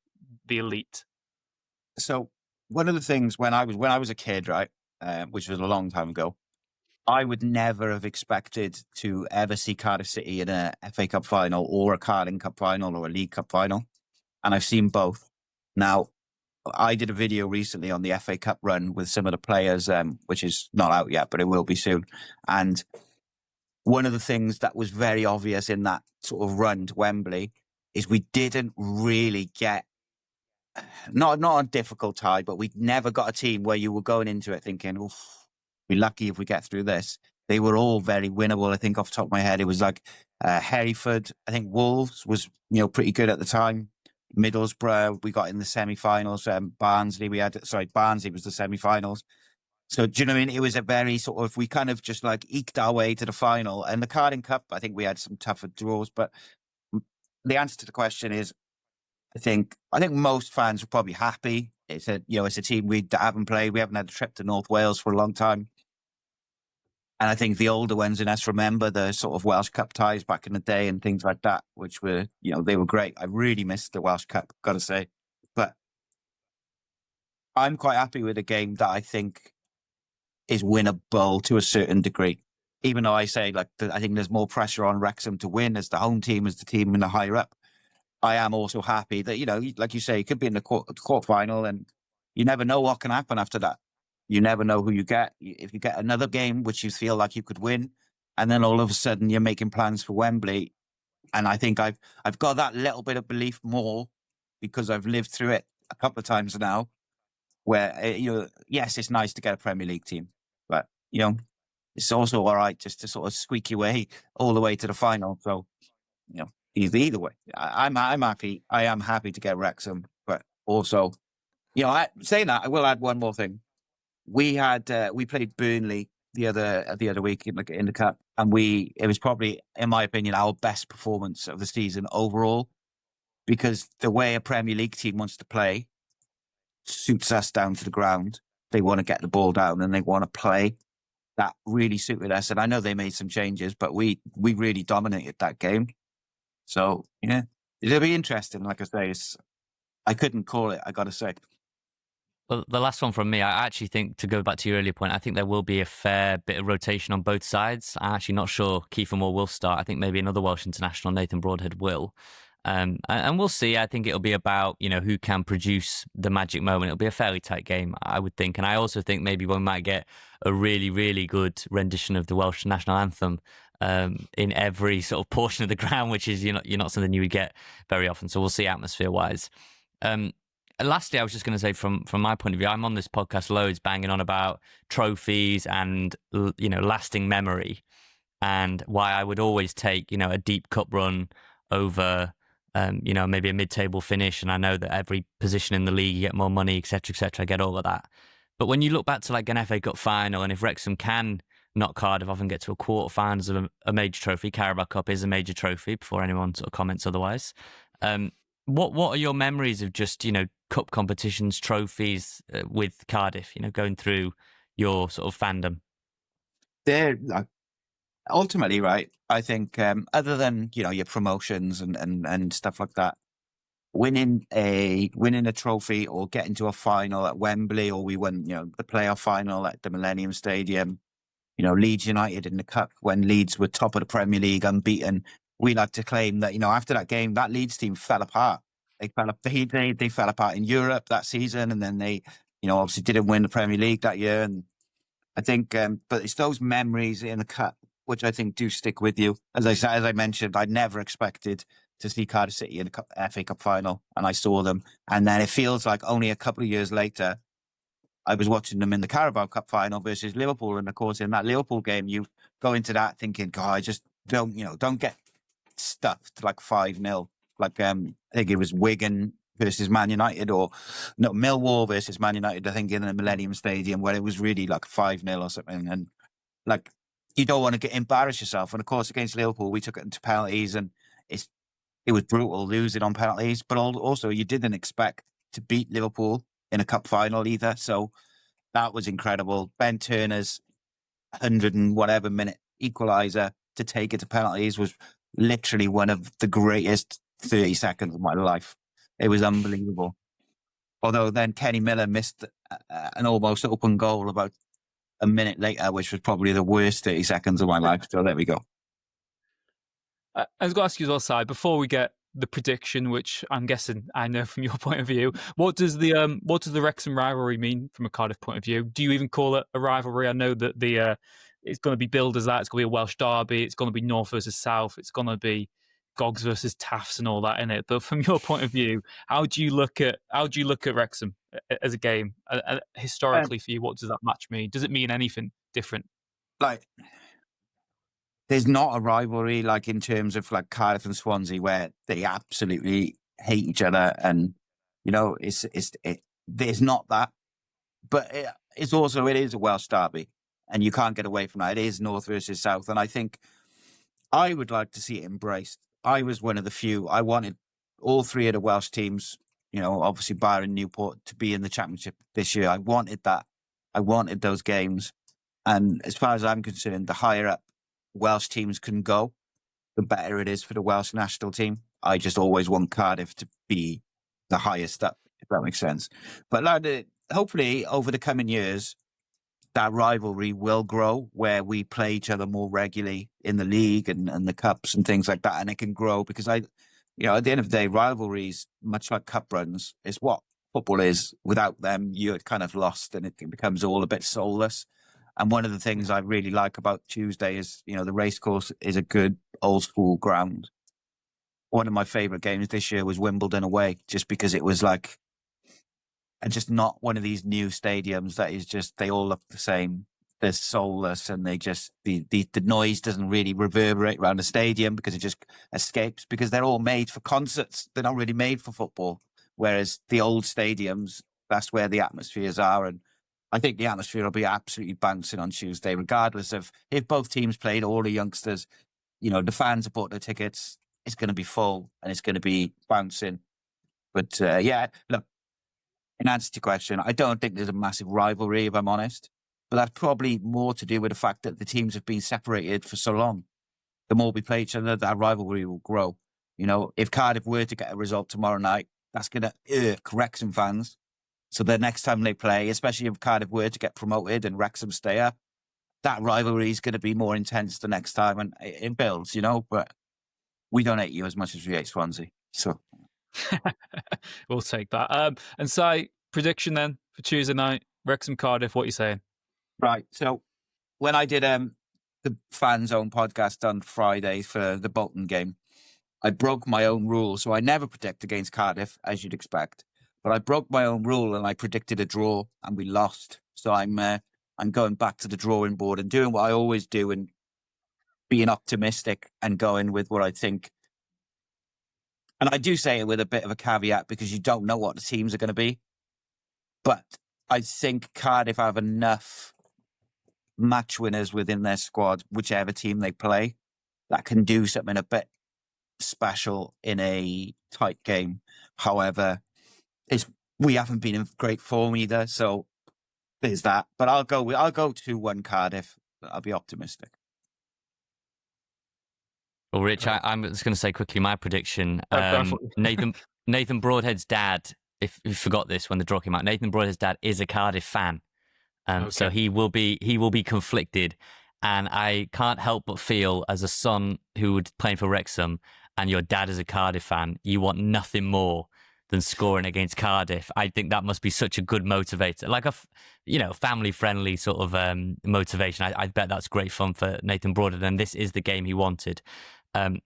elite? So one of the things when I was a kid, right, which was a long time ago, I would never have expected to ever see Cardiff City in a FA Cup final or a Carling Cup final or a League Cup final. And I've seen both. Now, I did a video recently on the FA Cup run with some of the players, which is not out yet, but it will be soon. And one of the things that was very obvious in that sort of run to Wembley is we didn't really get, not a difficult tie, but we never got a team where you were going into it thinking, oof, we're lucky if we get through this. They were all very winnable. I think off the top of my head, it was like Hereford. I think Wolves was, pretty good at the time. Middlesbrough, we got in the semi-finals. Barnsley was the semi-finals. So, do you know what I mean? It was a very sort of, we kind of just like eked our way to the final. And the Carling Cup, I think we had some tougher draws. But the answer to the question is, I think most fans were probably happy. It's a team we haven't played. We haven't had a trip to North Wales for a long time. And I think the older ones in us remember the sort of Welsh Cup ties back in the day and things like that, which were, they were great. I really missed the Welsh Cup, got to say. But I'm quite happy with a game that I think is winnable to a certain degree. Even though I say, I think there's more pressure on Wrexham to win as the home team, as the team in the higher up. I am also happy that, like you say, you could be in the quarterfinal and you never know what can happen after that. You never know who you get. If you get another game which you feel like you could win, and then all of a sudden you're making plans for Wembley. And I think I've got that little bit of belief more because I've lived through it a couple of times now where, yes, it's nice to get a Premier League team, but, it's also all right just to sort of squeak your way all the way to the final. So, either way, I'm happy. I am happy to get Wrexham, but also, saying that, I will add one more thing. We played Burnley the other week in the cup, and it was probably, in my opinion, our best performance of the season overall, because the way a Premier League team wants to play suits us down to the ground. They want to get the ball down and they want to play. That really suited us, and I know they made some changes, but we really dominated that game. So yeah, it'll be interesting. Like I say, I couldn't call it, I got to say. Well, the last one from me, I actually think, to go back to your earlier point, I think there will be a fair bit of rotation on both sides. I'm actually not sure Kiefer Moore will start. I think maybe another Welsh international, Nathan Broadhead, will. And we'll see. I think it'll be about, who can produce the magic moment. It'll be a fairly tight game, I would think. And I also think maybe we might get a really, really good rendition of the Welsh national anthem in every sort of portion of the ground, which is you're not something you would get very often. So we'll see atmosphere-wise. Lastly, I was just going to say, from my point of view, I'm on this podcast loads banging on about trophies and lasting memory, and why I would always take a deep cup run over maybe a mid-table finish. And I know that every position in the league you get more money, etc., etc. I get all of that. But when you look back to like an FA Cup final, and if Wrexham can knock Cardiff off and get to a quarter-finals of a major trophy, Carabao Cup is a major trophy, before anyone sort of comments otherwise. What are your memories of just cup competitions, trophies with Cardiff? Going through your sort of fandom. They're ultimately, right, I think other than your promotions and stuff like that, winning a trophy or getting to a final at Wembley, or we won the playoff final at the Millennium Stadium, Leeds United in the cup when Leeds were top of the Premier League, unbeaten. We like to claim that after that game, that Leeds team fell apart. They fell apart in Europe that season, and then they obviously didn't win the Premier League that year. And I think, but it's those memories in the cup which I think do stick with you. As I mentioned, I never expected to see Cardiff City in the FA Cup final, and I saw them. And then it feels like only a couple of years later, I was watching them in the Carabao Cup final versus Liverpool. And of course, in that Liverpool game, you go into that thinking, God, I just don't get stuffed like 5-0. Like, I think it was Wigan versus Man United, or no, Millwall versus Man United, I think, in the Millennium Stadium, where it was really like 5-0 or something. And like, you don't want to embarrass yourself. And of course, against Liverpool, we took it into penalties, and it was brutal losing on penalties. But also, you didn't expect to beat Liverpool in a cup final either. So that was incredible. Ben Turner's 100 and whatever minute equaliser to take it to penalties was literally one of the greatest 30 seconds of my life. It was unbelievable. Although then Kenny Miller missed an almost open goal about a minute later, which was probably the worst 30 seconds of my life. So there we go. I was going to ask you as well, Si, before we get the prediction, which I'm guessing I know from your point of view, what does the Wrexham rivalry mean from a Cardiff point of view? Do you even call it a rivalry? I know that it's going to be billed as that. It's going to be a Welsh derby. It's going to be North versus South. It's going to be Gogs versus Taffs and all that in it. But from your point of view, how do you look at Wrexham as a game? Historically, for you, what does that match mean? Does it mean anything different? Like, there's not a rivalry like in terms of like Cardiff and Swansea where they absolutely hate each other, and there's not that. But it is a Welsh derby, and you can't get away from that. It is North versus South, and I think I would like to see it embraced. I was one of the few. I wanted all three of the Welsh teams, obviously Byron, Newport, to be in the Championship this year. I wanted that. I wanted those games. And as far as I'm concerned, the higher up Welsh teams can go, the better it is for the Welsh national team. I just always want Cardiff to be the highest up, if that makes sense. But hopefully over the coming years, that rivalry will grow where we play each other more regularly in the league and the cups and things like that. And it can grow because at the end of the day, rivalries, much like cup runs, is what football is. Without them, you're kind of lost and it becomes all a bit soulless. And one of the things I really like about Tuesday is, the racecourse is a good old school ground. One of my favourite games this year was Wimbledon away, just because it was like, and just not one of these new stadiums that is just, they all look the same. They're soulless, and they just, the noise doesn't really reverberate around the stadium because it just escapes, because they're all made for concerts. They're not really made for football. Whereas the old stadiums, that's where the atmospheres are. And I think the atmosphere will be absolutely bouncing on Tuesday, regardless of if both teams played, all the youngsters, the fans have bought their tickets. It's going to be full and it's going to be bouncing. But look, in answer to your question, I don't think there's a massive rivalry, if I'm honest. But that's probably more to do with the fact that the teams have been separated for so long. The more we play each other, that rivalry will grow. If Cardiff were to get a result tomorrow night, that's going to irk Wrexham fans. So the next time they play, especially if Cardiff were to get promoted and Wrexham stay up, that rivalry is going to be more intense the next time. And it builds, but we don't hate you as much as we hate Swansea. So we'll take that. And Si, prediction then for Tuesday night, Wrexham Cardiff, what are you saying? Right. So when I did the Fan Zone podcast on Friday for the Bolton game, I broke my own rule. So I never predict against Cardiff, as you'd expect. But I broke my own rule and I predicted a draw and we lost. So I'm going back to the drawing board and doing what I always do and being optimistic and going with what I think. And I do say it with a bit of a caveat because you don't know what the teams are going to be. But I think Cardiff have enough match winners within their squad, whichever team they play, that can do something a bit special in a tight game. However, we haven't been in great form either, so there's that. But I'll go 2-1 Cardiff. I'll be optimistic. Well, Rich, I'm just going to say quickly my prediction. Nathan Broadhead's dad, if you forgot this when the draw came out, Nathan Broadhead's dad is a Cardiff fan. So he will be conflicted. And I can't help but feel, as a son who would play for Wrexham and your dad is a Cardiff fan, you want nothing more than scoring against Cardiff. I think that must be such a good motivator, like a family-friendly sort of motivation. I bet that's great fun for Nathan Broadhead, and this is the game he wanted. I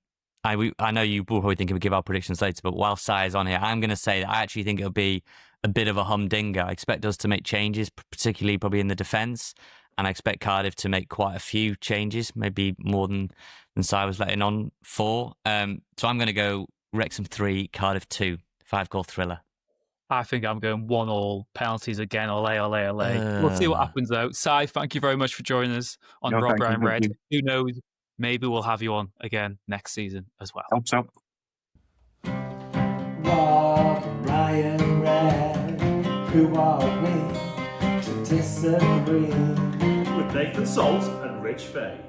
know you will probably think we'll give our predictions later, but while Si is on here, I'm going to say that I actually think it'll be a bit of a humdinger. I expect us to make changes, particularly probably in the defence, and I expect Cardiff to make quite a few changes, maybe more than Si was letting on for. So I'm going to go Wrexham 3, Cardiff 2, 5-goal thriller. I think I'm going 1-1, penalties again, ole. We'll see what happens though. Si, thank you very much for joining us on Rob Ryan Red. Who knows, maybe we'll have you on again next season as well. Hope so. Rob, Ryan, Red, who are we to disagree? With Nathan Salt and Rich Fay.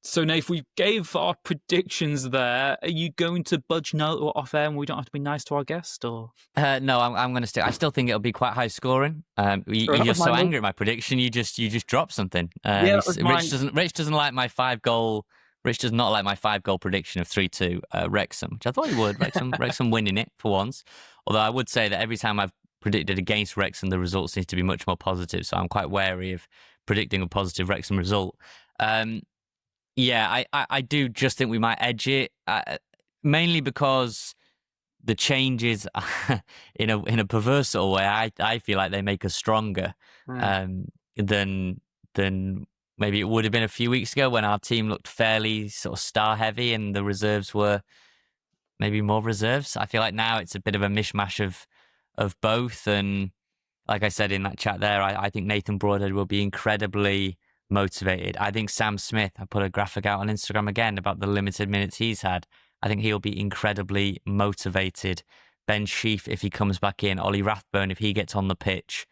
So, Nath, we gave our predictions there. Are you going to budge now or off air and we don't have to be nice to our guest? Or No, I'm going to stick. I still think it'll be quite high scoring. You're just so angry at my prediction. You just dropped something. Rich doesn't like my 5-goal. Rich does not like my 5-goal prediction of 3-2 Wrexham, which I thought he would. Wrexham winning it for once. Although I would say that every time I've predicted against Wrexham, the result seems to be much more positive. So I'm quite wary of predicting a positive Wrexham result. I do just think we might edge it, mainly because the changes, in a perverse sort of way, I feel like they make us stronger than maybe it would have been a few weeks ago when our team looked fairly sort of star heavy and the reserves were maybe more reserves. I feel like now it's a bit of a mishmash of both. And like I said in that chat there, I think Nathan Broadhead will be incredibly motivated. I think Sam Smith, I put a graphic out on Instagram again about the limited minutes he's had. I think he'll be incredibly motivated. Ben Sheaf, if he comes back in, Ollie Rathbone, if he gets on the pitch.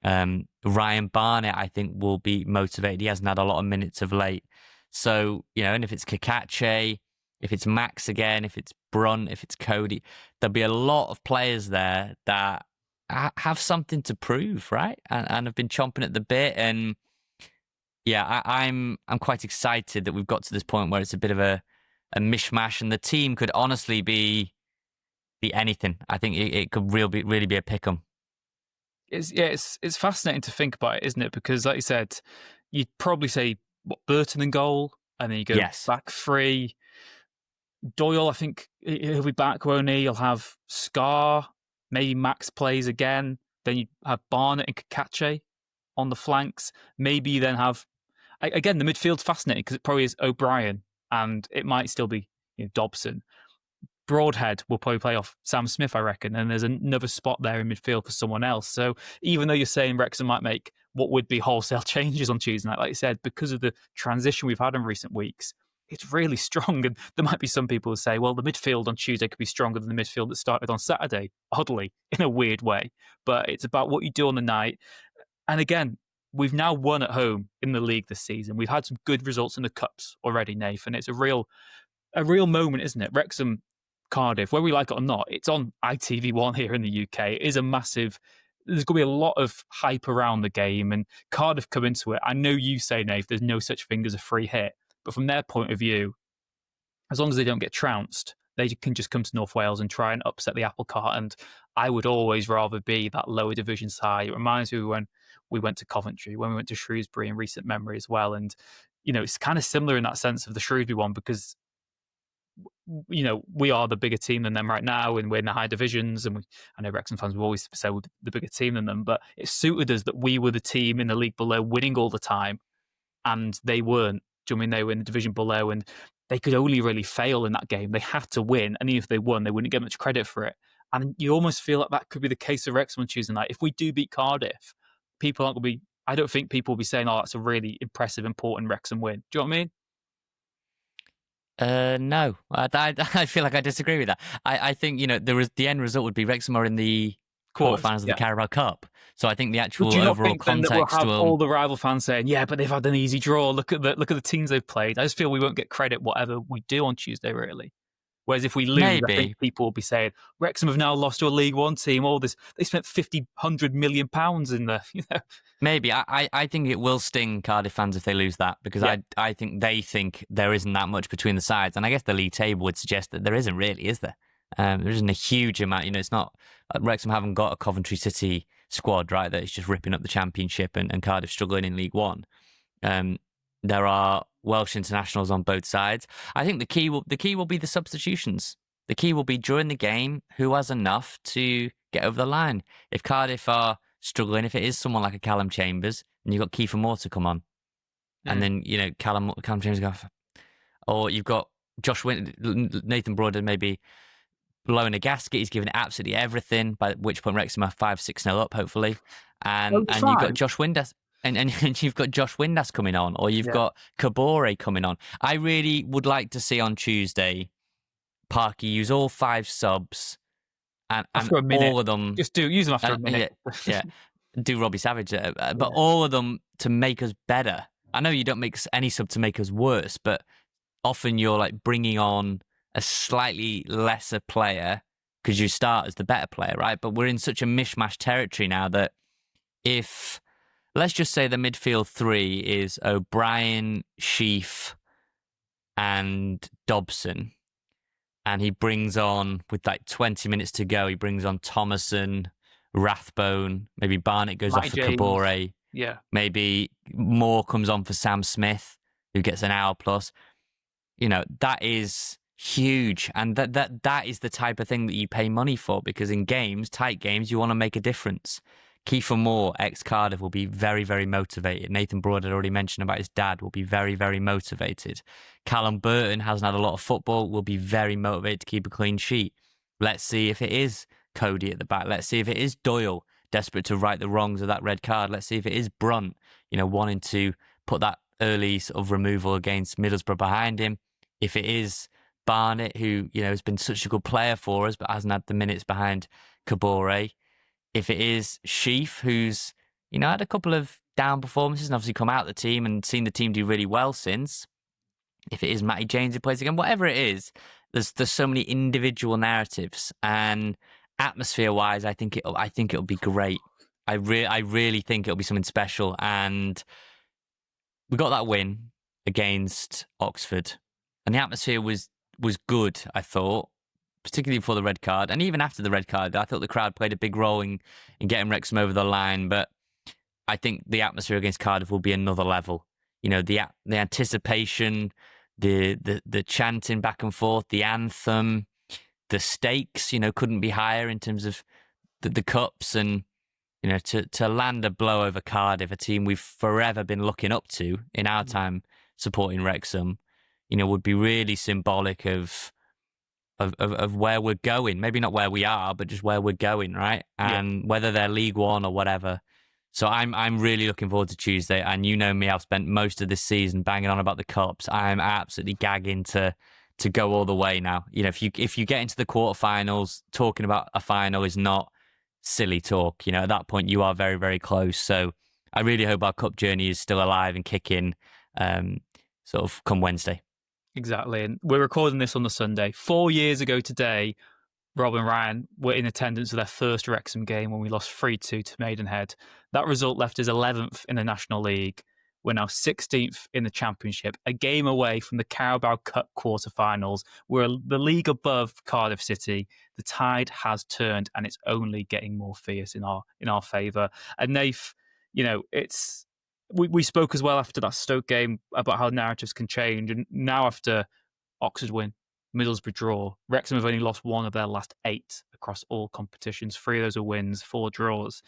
Ryan Barnett, I think, will be motivated. He hasn't had a lot of minutes of late. So, and if it's Kakache, if it's Max again, if it's Brunt, if it's Coady, there'll be a lot of players there that have something to prove, right? And have been chomping at the bit. And yeah, I'm quite excited that we've got to this point where it's a bit of a mishmash, and the team could honestly be anything. I think it could really be a pick-em. It's fascinating to think about it, isn't it? Because like you said, you'd probably say Burton in goal, and then you go back three. Doyle, I think he'll be back, won't he? You'll have Scar, maybe Max plays again. Then you have Barnett and Kakache on the flanks. Maybe you then have, again, the midfield's fascinating because it probably is O'Brien, and it might still be Dobson. Broadhead will probably play off Sam Smith, I reckon, and there's another spot there in midfield for someone else. So even though you're saying Wrexham might make what would be wholesale changes on Tuesday night, like you said, because of the transition we've had in recent weeks, it's really strong. And there might be some people who say, well, the midfield on Tuesday could be stronger than the midfield that started on Saturday, oddly, in a weird way. But it's about what you do on the night. And again, we've now won at home in the league this season. We've had some good results in the cups already, Nathan. It's a real moment, isn't it? Wrexham, Cardiff, whether we like it or not, it's on ITV1 here in the UK. It is a massive. There's going to be a lot of hype around the game, and Cardiff come into it. I know you say, Nave, there's no such thing as a free hit, but from their point of view, as long as they don't get trounced, they can just come to North Wales and try and upset the apple cart. And I would always rather be that lower division side. It reminds me when we went to Coventry, when we went to Shrewsbury in recent memory as well. And, it's kind of similar in that sense of the Shrewsbury one, because we are the bigger team than them right now, and we're in the high divisions. And I know Wrexham fans will always say we're the bigger team than them, but it suited us that we were the team in the league below winning all the time, and they weren't. Do you know what I mean? They were in the division below, and they could only really fail in that game. They had to win, and even if they won, they wouldn't get much credit for it. And you almost feel like that could be the case of Wrexham on Tuesday night. If we do beat Cardiff, people aren't going to be. I don't think people will be saying, "Oh, that's a really impressive, important Wrexham win." Do you know what I mean? No, I feel like I disagree with that. I think the end result would be Wrexham are in the quarterfinals of the Carabao Cup. So I think the actual overall context we'll have all the rival fans saying, "Yeah, but they've had an easy draw. Look at the teams they've played." I just feel we won't get credit whatever we do on Tuesday, really. Whereas if we lose, I think people will be saying, "Wrexham have now lost to a League One team. All this, they spent £100 million in there." Maybe. I think it will sting Cardiff fans if they lose that, because I think they think there isn't that much between the sides. And I guess the league table would suggest that there isn't really, is there? There isn't a huge amount. It's not Wrexham haven't got a Coventry City squad, right, that is just ripping up the Championship, and Cardiff struggling in League One. There are Welsh internationals on both sides. I think the key will be the substitutions. The key will be during the game, who has enough to get over the line. If Cardiff are struggling, if it is someone like a Callum Chambers, and you've got Kiefer Moore to come on, and then Callum Chambers go, or you've got Nathan Broadhead maybe blowing a gasket. He's giving it absolutely everything. By which point Wrexham are 5-6-0 up, hopefully, and you've got Josh Windass. And you've got Josh Windass coming on, or you've got Caboret coming on. I really would like to see on Tuesday Parky use all 5 subs and all of them. Just use them after a minute. Yeah. Do Robbie Savage, but all of them to make us better. I know you don't make any sub to make us worse, but often you're like bringing on a slightly lesser player because you start as the better player, right? But we're in such a mishmash territory now that if... Let's just say the midfield 3 is O'Brien, Sheaf, and Dobson. And he brings on, with like 20 minutes to go, he brings on Thomason, Rathbone, maybe Barnett goes off for Caboret. Yeah. Maybe Moore comes on for Sam Smith, who gets an hour plus. That is huge. And that is the type of thing that you pay money for, because in games, tight games, you want to make a difference. Kiefer Moore, ex-Cardiff, will be very, very motivated. Nathan Broad had already mentioned about his dad, will be very, very motivated. Callum Burton hasn't had a lot of football, will be very motivated to keep a clean sheet. Let's see if it is Coady at the back. Let's see if it is Doyle, desperate to right the wrongs of that red card. Let's see if it is Brunt, wanting to put that early sort of removal against Middlesbrough behind him. If it is Barnett, who, has been such a good player for us, but hasn't had the minutes behind Caboret. If it is Sheaf, who's, had a couple of down performances and obviously come out of the team and seen the team do really well since. If it is Matty James who plays again, whatever it is, there's so many individual narratives, and atmosphere-wise, I think it'll be great. I really think it'll be something special, and we got that win against Oxford, and the atmosphere was good, I thought. Particularly before the red card, and even after the red card, I thought the crowd played a big role in getting Wrexham over the line. But I think the atmosphere against Cardiff will be another level. The anticipation, the chanting back and forth, the anthem, the stakes, couldn't be higher in terms of the cups, and to land a blow over Cardiff, a team we've forever been looking up to in our time supporting Wrexham, would be really symbolic of of where we're going. Maybe not where we are, but just where we're going, right? And whether they're League One or whatever. So I'm really looking forward to Tuesday. And you know me, I've spent most of this season banging on about the cups. I'm absolutely gagging to go all the way now. You know, if you get into the quarterfinals, talking about a final is not silly talk. You know, at that point you are very, very close. So I really hope our cup journey is still alive and kicking sort of come Wednesday. Exactly. And we're recording this on the Sunday. 4 years ago today, Rob and Ryan were in attendance for their first Wrexham game when we lost 3-2 to Maidenhead. That result left us 11th in the National League. We're now 16th in the Championship, a game away from the Carabao Cup quarterfinals. We're the league above Cardiff City. The tide has turned, and it's only getting more fierce in our favour. And Nath, you know, it's we spoke as well after that Stoke game about how narratives can change, and now after Oxford win, Middlesbrough draw, Wrexham have only lost one of their last 8 across all competitions. 3 of those are wins, 4 draws.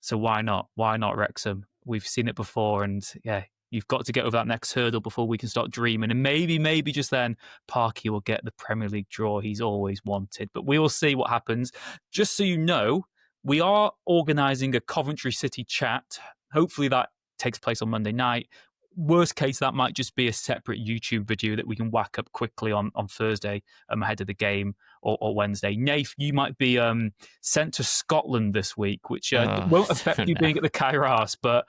So why not? Why not Wrexham? We've seen it before, and yeah, you've got to get over that next hurdle before we can start dreaming. And maybe just then, Parky will get the Premier League draw he's always wanted. But we will see what happens. Just so you know, we are organising a Coventry City chat. Hopefully that takes place on Monday night. Worst case, that might just be a separate YouTube video that we can whack up quickly on Thursday ahead of the game or Wednesday. Nath, you might be sent to Scotland this week, which won't affect you being at the Cae Ras, but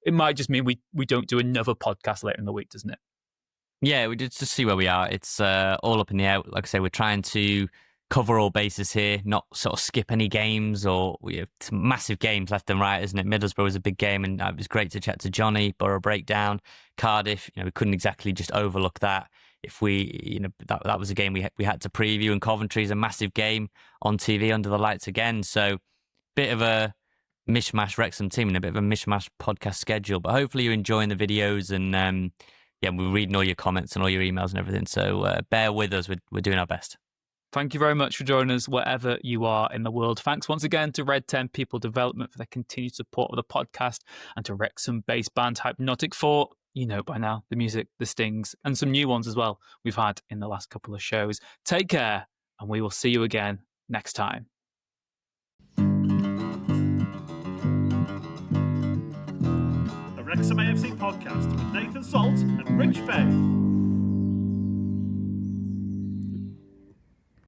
it might just mean we don't do another podcast later in the week, doesn't it? Yeah, we just to see where we are. It's all up in the air. Like I say, we're trying to cover all bases here, not sort of skip any games or massive games left and right, isn't it? Middlesbrough was a big game, and it was great to chat to Johnny. Borough breakdown, Cardiff. You know, we couldn't exactly just overlook that. If we, you know, that was a game we had to preview, and Coventry's a massive game on TV under the lights again. So, bit of a mishmash Wrexham team and a bit of a mishmash podcast schedule. But hopefully you're enjoying the videos, and we're reading all your comments and all your emails and everything. So bear with us. We're doing our best. Thank you very much for joining us wherever you are in the world. Thanks once again to Red 10 People Development for their continued support of the podcast, and to Wrexham-based band Hypnotic for, you know by now, the music, the stings, and some new ones as well we've had in the last couple of shows. Take care, and we will see you again next time. The Wrexham AFC podcast with Nathan Salt and Rich Fay.